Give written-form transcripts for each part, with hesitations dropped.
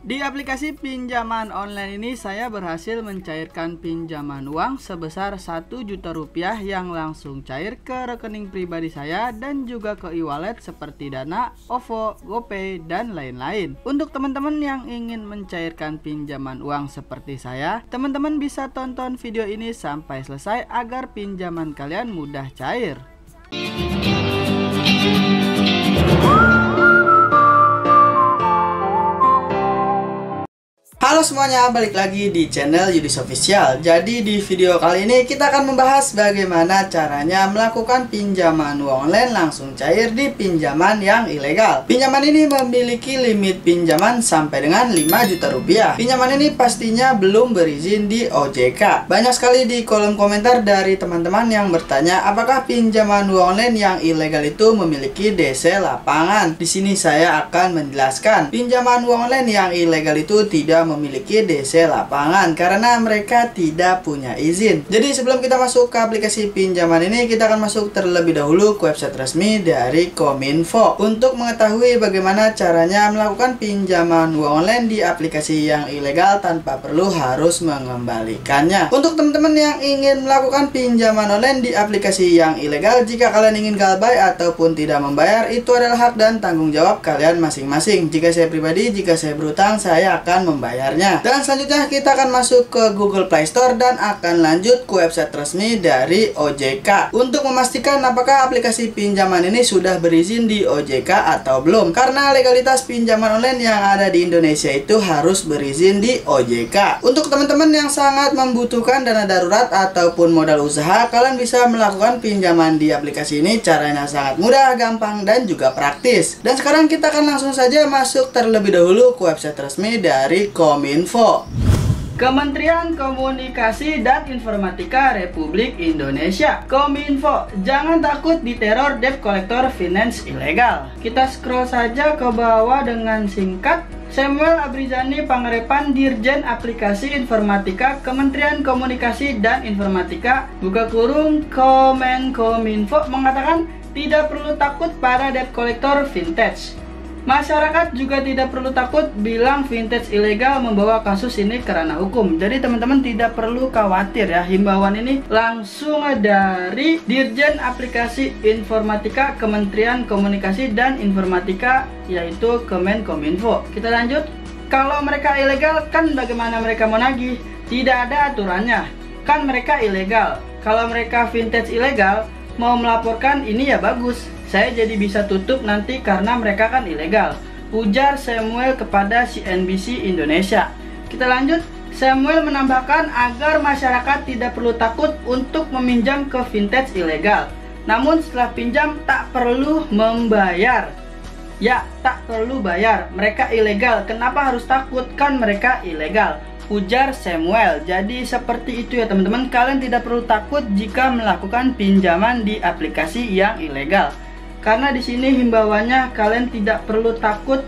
Di aplikasi pinjaman online ini saya berhasil mencairkan pinjaman uang sebesar 1 juta rupiah yang langsung cair ke rekening pribadi saya dan juga ke e-wallet seperti Dana, OVO, GoPay, dan lain-lain. Untuk teman-teman yang ingin mencairkan pinjaman uang seperti saya, teman-teman bisa tonton video ini sampai selesai agar pinjaman kalian mudah cair. Halo semuanya, balik lagi di channel Yudis Official. Jadi di video kali ini kita akan membahas bagaimana caranya melakukan pinjaman uang online langsung cair di pinjaman yang ilegal. Pinjaman ini memiliki limit pinjaman sampai dengan 5 juta rupiah. Pinjaman ini pastinya belum berizin di OJK. Banyak sekali di kolom komentar dari teman-teman yang bertanya apakah pinjaman uang online yang ilegal itu memiliki DC lapangan. Di sini saya akan menjelaskan pinjaman uang online yang ilegal itu tidak memiliki DC lapangan karena mereka tidak punya izin. Jadi sebelum kita masuk ke aplikasi pinjaman ini, kita akan masuk terlebih dahulu ke website resmi dari Kominfo untuk mengetahui bagaimana caranya melakukan pinjaman uang online di aplikasi yang ilegal tanpa perlu harus mengembalikannya. Untuk teman-teman yang ingin melakukan pinjaman online di aplikasi yang ilegal, jika kalian ingin galbay ataupun tidak membayar, itu adalah hak dan tanggung jawab kalian masing-masing. Jika saya pribadi, jika saya berutang, saya akan membayar. Dan selanjutnya kita akan masuk ke Google Play Store dan akan lanjut ke website resmi dari OJK untuk memastikan apakah aplikasi pinjaman ini sudah berizin di OJK atau belum, karena legalitas pinjaman online yang ada di Indonesia itu harus berizin di OJK. Untuk teman-teman yang sangat membutuhkan dana darurat ataupun modal usaha, kalian bisa melakukan pinjaman di aplikasi ini. Caranya sangat mudah, gampang, dan juga praktis. Dan sekarang kita akan langsung saja masuk terlebih dahulu ke website resmi dari Kominfo. Kementerian Komunikasi dan Informatika Republik Indonesia, Kominfo. Jangan takut diteror debt collector finance ilegal. Kita scroll saja ke bawah dengan singkat. Samuel Abrizani Pangarepan, Dirjen Aplikasi Informatika Kementerian Komunikasi dan Informatika buka kurung Kominfo mengatakan tidak perlu takut pada debt collector vintage. Masyarakat juga tidak perlu takut bilang vintage ilegal membawa kasus ini ke ranah hukum. Jadi teman-teman tidak perlu khawatir ya. Himbauan ini langsung dari Dirjen Aplikasi Informatika Kementerian Komunikasi dan Informatika, yaitu Kominfo. Kita lanjut. Kalau mereka ilegal, kan bagaimana mereka mau nagih? Tidak ada aturannya. Kan mereka ilegal. Kalau mereka vintage ilegal, mau melaporkan ini ya bagus. Saya jadi bisa tutup nanti karena mereka kan ilegal, ujar Samuel kepada CNBC Indonesia. Kita lanjut. Samuel menambahkan agar masyarakat tidak perlu takut untuk meminjam ke vintage ilegal. Namun setelah pinjam tak perlu membayar. Ya, tak perlu bayar. Mereka ilegal. Kenapa harus takut? Kan mereka ilegal, ujar Samuel. Jadi seperti itu ya teman-teman. Kalian tidak perlu takut jika melakukan pinjaman di aplikasi yang ilegal. Karena di sini himbauannya kalian tidak perlu takut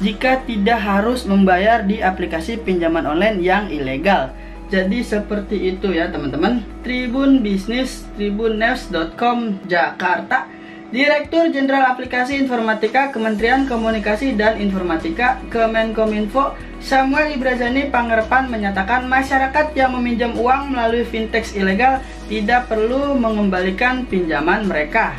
jika tidak harus membayar di aplikasi pinjaman online yang ilegal. Jadi seperti itu ya teman-teman. Tribun Bisnis, tribunnews.com Jakarta. Direktur Jenderal Aplikasi Informatika Kementerian Komunikasi dan Informatika Kemenkominfo Samuel Abrizani Pangarepan menyatakan masyarakat yang meminjam uang melalui fintech ilegal tidak perlu mengembalikan pinjaman mereka.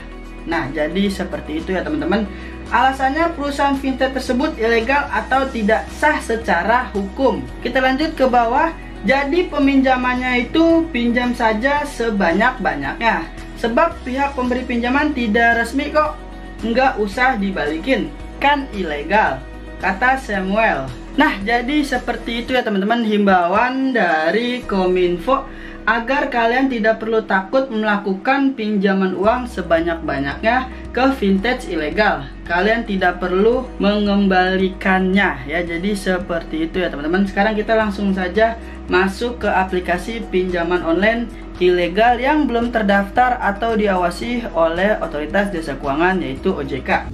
Nah, jadi seperti itu ya teman-teman. Alasannya perusahaan fintech tersebut ilegal atau tidak sah secara hukum. Kita lanjut ke bawah. Jadi peminjamannya itu pinjam saja sebanyak-banyaknya. Sebab pihak pemberi pinjaman tidak resmi kok. Nggak usah dibalikin. Kan ilegal, kata Samuel. Nah, jadi seperti itu ya teman-teman himbauan dari Kominfo agar kalian tidak perlu takut melakukan pinjaman uang sebanyak-banyaknya ke vintage ilegal. Kalian tidak perlu mengembalikannya ya. Jadi seperti itu ya teman-teman. Sekarang kita langsung saja masuk ke aplikasi pinjaman online ilegal yang belum terdaftar atau diawasi oleh Otoritas Jasa Keuangan, yaitu OJK.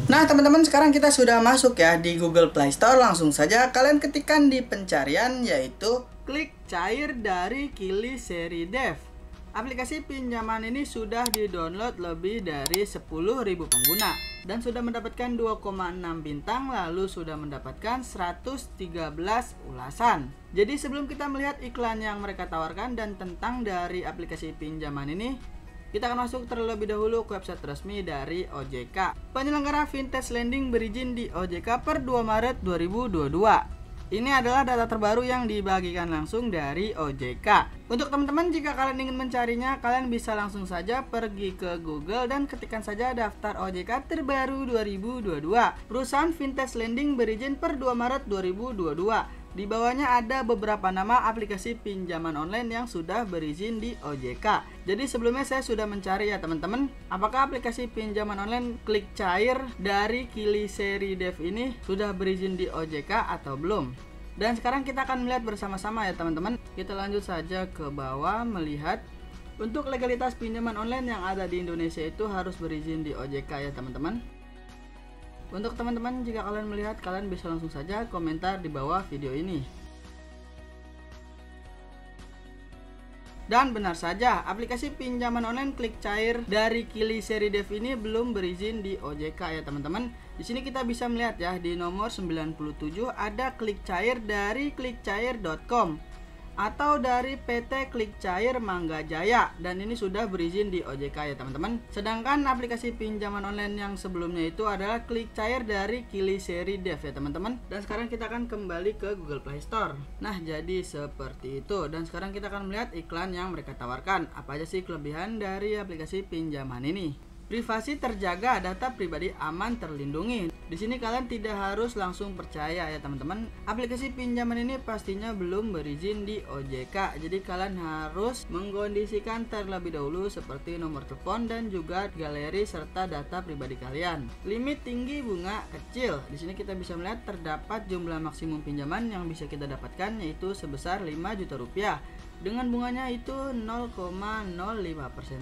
Nah teman-teman, sekarang kita sudah masuk ya di Google Play Store. Langsung saja kalian ketikkan di pencarian yaitu klik cair dari Kili Seri Dev. Aplikasi pinjaman ini sudah di-download lebih dari 10.000 pengguna. dan sudah mendapatkan 2,6 bintang, lalu sudah mendapatkan 113 ulasan. Jadi sebelum kita melihat iklan yang mereka tawarkan dan tentang dari aplikasi pinjaman ini, kita akan masuk terlebih dahulu ke website resmi dari OJK. Penyelenggara Vintage Lending berizin di OJK per 2 Maret 2022. Ini adalah data terbaru yang dibagikan langsung dari OJK. Untuk teman-teman, jika kalian ingin mencarinya, kalian bisa langsung saja pergi ke Google dan ketikkan saja daftar OJK terbaru 2022. Perusahaan Vintage Lending berizin per 2 Maret 2022. Di bawahnya ada beberapa nama aplikasi pinjaman online yang sudah berizin di OJK. Jadi sebelumnya saya sudah mencari ya teman-teman, apakah aplikasi pinjaman online Klik Cair dari Kili Seri Dev ini sudah berizin di OJK atau belum. Dan sekarang kita akan melihat bersama-sama ya teman-teman. Kita lanjut saja ke bawah melihat untuk legalitas pinjaman online yang ada di Indonesia itu harus berizin di OJK ya teman-teman. Untuk teman-teman, jika kalian melihat, kalian bisa langsung saja komentar di bawah video ini. Dan benar saja, aplikasi pinjaman online Klik Cair dari Kili Seri Dev ini belum berizin di OJK ya teman-teman. Di sini kita bisa melihat ya, di nomor 97 ada Klik Cair dari klikcair.com atau dari PT Klik Cair Mangga Jaya, dan ini sudah berizin di OJK ya teman-teman. Sedangkan aplikasi pinjaman online yang sebelumnya itu adalah Klik Cair dari Kili Seri Dev ya teman-teman. Dan sekarang kita akan kembali ke Google Play Store. Nah, jadi seperti itu. Dan sekarang kita akan melihat iklan yang mereka tawarkan. Apa aja sih kelebihan dari aplikasi pinjaman ini? Privasi terjaga, data pribadi aman terlindungi. Di sini kalian tidak harus langsung percaya ya teman-teman. Aplikasi pinjaman ini pastinya belum berizin di OJK. Jadi kalian harus mengkondisikan terlebih dahulu seperti nomor telepon dan juga galeri serta data pribadi kalian. Limit tinggi, bunga kecil. Di sini kita bisa melihat terdapat jumlah maksimum pinjaman yang bisa kita dapatkan yaitu sebesar 5 juta rupiah. Dengan bunganya itu 0,05%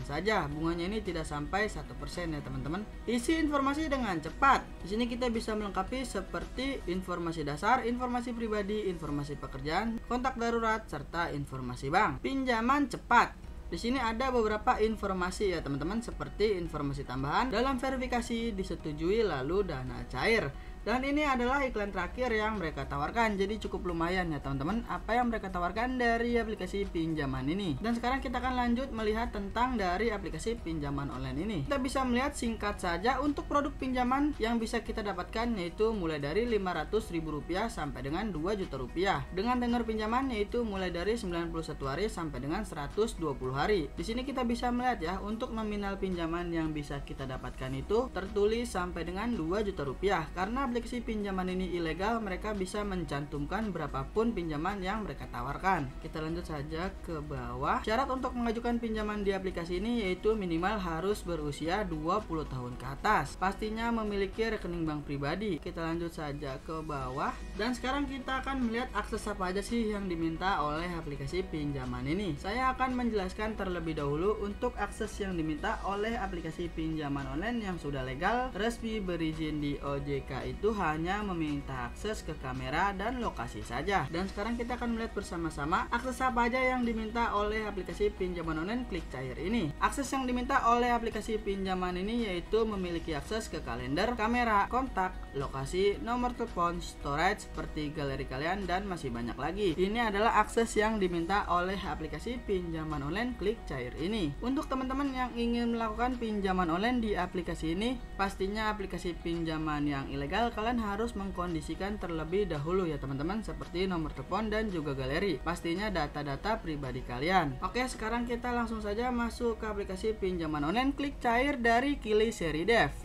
saja. Bunganya ini tidak sampai 1% ya teman-teman. Isi informasi dengan cepat. Di sini kita bisa melengkapi seperti informasi dasar, informasi pribadi, informasi pekerjaan, kontak darurat, serta informasi bank. Pinjaman cepat. Di sini ada beberapa informasi ya teman-teman, seperti informasi tambahan dalam verifikasi, disetujui, lalu dana cair. Dan ini adalah iklan terakhir yang mereka tawarkan. Jadi cukup lumayan ya teman-teman apa yang mereka tawarkan dari aplikasi pinjaman ini. Dan sekarang kita akan lanjut melihat tentang dari aplikasi pinjaman online ini. Kita bisa melihat singkat saja untuk produk pinjaman yang bisa kita dapatkan, yaitu mulai dari Rp500.000 sampai dengan Rp2.000.000. Dengan tenor pinjaman yaitu mulai dari 91 hari sampai dengan 120 hari. Di sini kita bisa melihat ya, untuk nominal pinjaman yang bisa kita dapatkan itu tertulis sampai dengan Rp2.000.000. Karena aplikasi pinjaman ini ilegal, mereka bisa mencantumkan berapapun pinjaman yang mereka tawarkan. Kita lanjut saja ke bawah. Syarat untuk mengajukan pinjaman di aplikasi ini yaitu minimal harus berusia 20 tahun ke atas. Pastinya memiliki rekening bank pribadi. Kita lanjut saja ke bawah. Dan sekarang kita akan melihat akses apa aja sih yang diminta oleh aplikasi pinjaman ini. Saya akan menjelaskan terlebih dahulu untuk akses yang diminta oleh aplikasi pinjaman online yang sudah legal, resmi, berizin di OJK itu hanya meminta akses ke kamera dan lokasi saja. Dan sekarang kita akan melihat bersama-sama akses apa aja yang diminta oleh aplikasi pinjaman online Klik Cair ini. Akses yang diminta oleh aplikasi pinjaman ini yaitu memiliki akses ke kalender, kamera, kontak, lokasi, nomor telepon, storage seperti galeri kalian, dan masih banyak lagi. Ini adalah akses yang diminta oleh aplikasi pinjaman online Klik Cair ini. Untuk teman-teman yang ingin melakukan pinjaman online di aplikasi ini, pastinya aplikasi pinjaman yang ilegal, kalian harus mengkondisikan terlebih dahulu ya teman-teman, seperti nomor telepon dan juga galeri. Pastinya data-data pribadi kalian. Oke, sekarang kita langsung saja masuk ke aplikasi pinjaman online Klik Cair dari Kili Seri Dev.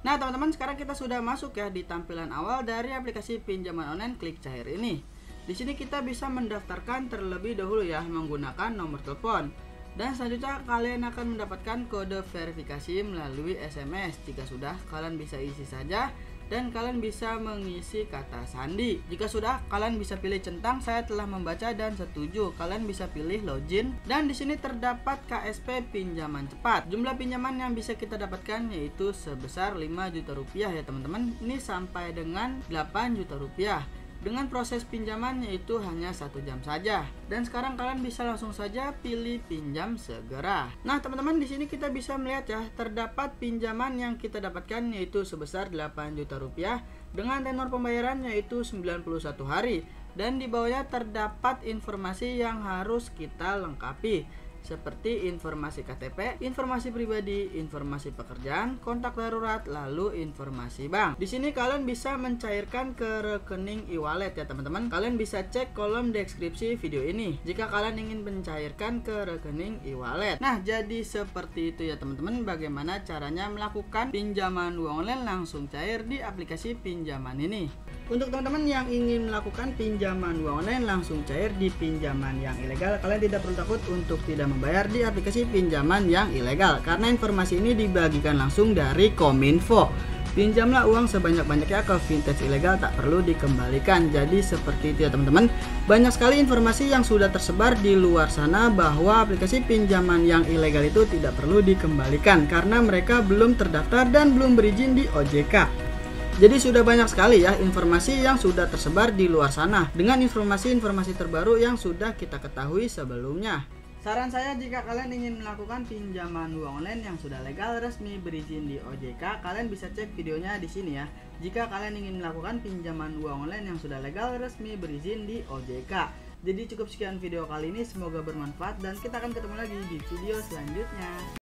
Nah teman-teman, sekarang kita sudah masuk ya di tampilan awal dari aplikasi pinjaman online Klik Cair ini. Di sini kita bisa mendaftarkan terlebih dahulu ya menggunakan nomor telepon. Dan selanjutnya kalian akan mendapatkan kode verifikasi melalui SMS. Jika sudah, kalian bisa isi saja dan kalian bisa mengisi kata sandi. Jika sudah, kalian bisa pilih centang saya telah membaca dan setuju. Kalian bisa pilih login dan di sini terdapat KSP pinjaman cepat. Jumlah pinjaman yang bisa kita dapatkan yaitu sebesar 5 juta rupiah ya teman-teman. Ini sampai dengan 8 juta rupiah. dengan proses pinjaman yaitu hanya 1 jam saja. Dan sekarang kalian bisa langsung saja pilih pinjam segera. Nah teman-teman, di sini kita bisa melihat ya, terdapat pinjaman yang kita dapatkan yaitu sebesar 8 juta rupiah dengan tenor pembayaran yaitu 91 hari. Dan di bawahnya terdapat informasi yang harus kita lengkapi, seperti informasi KTP, informasi pribadi, informasi pekerjaan, kontak darurat, lalu informasi bank. Di sini kalian bisa mencairkan ke rekening e-wallet ya teman-teman. Kalian bisa cek kolom deskripsi video ini jika kalian ingin mencairkan ke rekening e-wallet. Nah, jadi seperti itu ya teman-teman, bagaimana caranya melakukan pinjaman uang online langsung cair di aplikasi pinjaman ini. Untuk teman-teman yang ingin melakukan pinjaman uang online langsung cair di pinjaman yang ilegal, kalian tidak perlu takut untuk tidak membayar di aplikasi pinjaman yang ilegal, karena informasi ini dibagikan langsung dari Kominfo. Pinjamlah uang sebanyak-banyaknya ke vintage ilegal, tak perlu dikembalikan. Jadi seperti itu ya teman-teman. Banyak sekali informasi yang sudah tersebar di luar sana bahwa aplikasi pinjaman yang ilegal itu tidak perlu dikembalikan karena mereka belum terdaftar dan belum berizin di OJK. Jadi sudah banyak sekali ya informasi yang sudah tersebar di luar sana dengan informasi-informasi terbaru yang sudah kita ketahui sebelumnya. Saran saya, jika kalian ingin melakukan pinjaman uang online yang sudah legal, resmi, berizin di OJK, kalian bisa cek videonya di sini ya. Jika kalian ingin melakukan pinjaman uang online yang sudah legal, resmi, berizin di OJK. Jadi cukup sekian video kali ini, semoga bermanfaat dan kita akan ketemu lagi di video selanjutnya.